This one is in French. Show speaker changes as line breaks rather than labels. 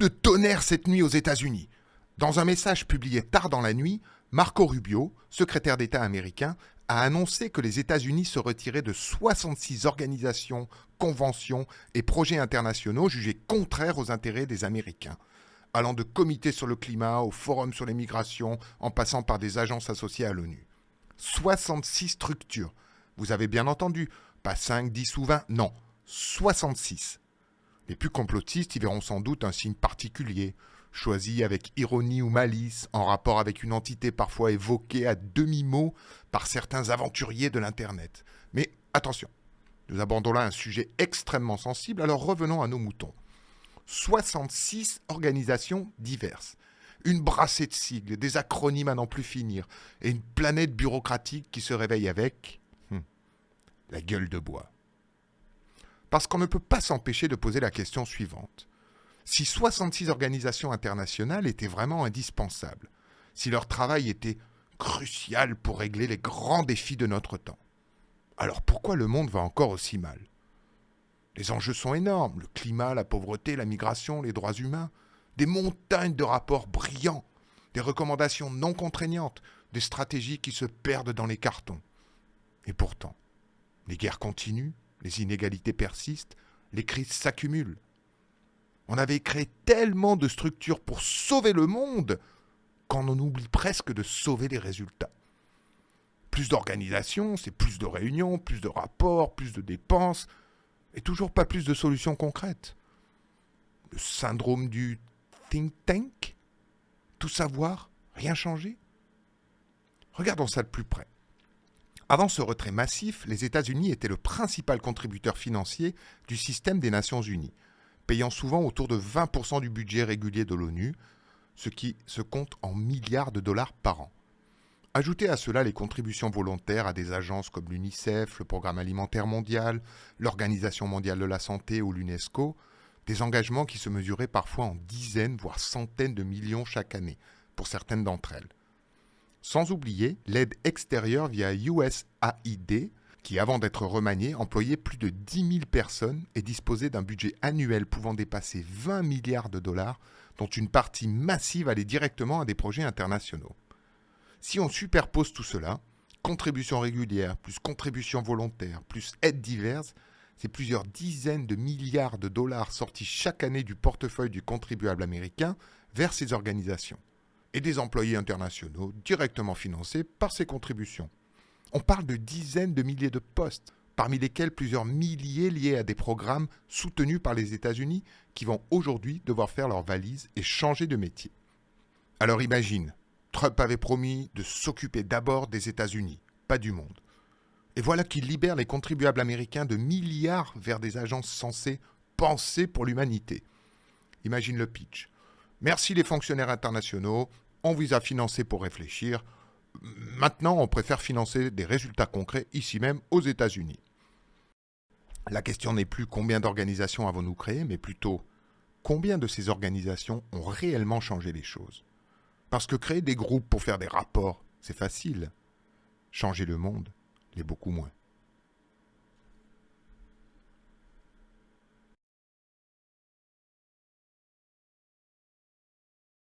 de tonnerre cette nuit aux États-Unis. Dans un message publié tard dans la nuit, Marco Rubio, secrétaire d'État américain, a annoncé que les États-Unis se retiraient de 66 organisations, conventions et projets internationaux jugés contraires aux intérêts des Américains, allant de comités sur le climat au forum sur les migrations, en passant par des agences associées à l'ONU. 66 structures. Vous avez bien entendu, pas 5, 10 ou 20, non, 66. Les plus complotistes y verront sans doute un signe particulier, choisi avec ironie ou malice, en rapport avec une entité parfois évoquée à demi-mot par certains aventuriers de l'Internet. Mais attention, nous abordons là un sujet extrêmement sensible, alors revenons à nos moutons. 66 organisations diverses, une brassée de sigles, des acronymes à n'en plus finir, et une planète bureaucratique qui se réveille avec la gueule de bois. Parce qu'on ne peut pas s'empêcher de poser la question suivante. Si 66 organisations internationales étaient vraiment indispensables, si leur travail était crucial pour régler les grands défis de notre temps, alors pourquoi le monde va encore aussi mal ? Les enjeux sont énormes, le climat, la pauvreté, la migration, les droits humains, des montagnes de rapports brillants, des recommandations non contraignantes, des stratégies qui se perdent dans les cartons. Et pourtant, les guerres continuent, les inégalités persistent, les crises s'accumulent. On avait créé tellement de structures pour sauver le monde qu'on en oublie presque de sauver les résultats. Plus d'organisations, c'est plus de réunions, plus de rapports, plus de dépenses, et toujours pas plus de solutions concrètes. Le syndrome du think tank, tout savoir, rien changer. Regardons ça de plus près. Avant ce retrait massif, les États-Unis étaient le principal contributeur financier du système des Nations Unies, payant souvent autour de 20% du budget régulier de l'ONU, ce qui se compte en milliards de dollars par an. Ajoutez à cela les contributions volontaires à des agences comme l'UNICEF, le Programme alimentaire mondial, l'Organisation mondiale de la santé ou l'UNESCO, des engagements qui se mesuraient parfois en dizaines, voire centaines de millions chaque année, pour certaines d'entre elles. Sans oublier l'aide extérieure via USAID, qui, avant d'être remaniée, employait plus de 10 000 personnes et disposait d'un budget annuel pouvant dépasser 20 milliards de dollars, dont une partie massive allait directement à des projets internationaux. Si on superpose tout cela, contributions régulières, plus contributions volontaires, plus aides diverses, c'est plusieurs dizaines de milliards de dollars sortis chaque année du portefeuille du contribuable américain vers ces organisations, et des employés internationaux directement financés par ces contributions. On parle de dizaines de milliers de postes, parmi lesquels plusieurs milliers liés à des programmes soutenus par les États-Unis qui vont aujourd'hui devoir faire leurs valises et changer de métier. Alors imagine, Trump avait promis de s'occuper d'abord des États-Unis, pas du monde. Et voilà qu'il libère les contribuables américains de milliards vers des agences censées penser pour l'humanité. Imagine le pitch. Merci les fonctionnaires internationaux, on vous a financé pour réfléchir. Maintenant, on préfère financer des résultats concrets ici même aux États-Unis. La question n'est plus combien d'organisations avons-nous créées, mais plutôt combien de ces organisations ont réellement changé les choses. Parce que créer des groupes pour faire des rapports, c'est facile. Changer le monde l'est beaucoup moins.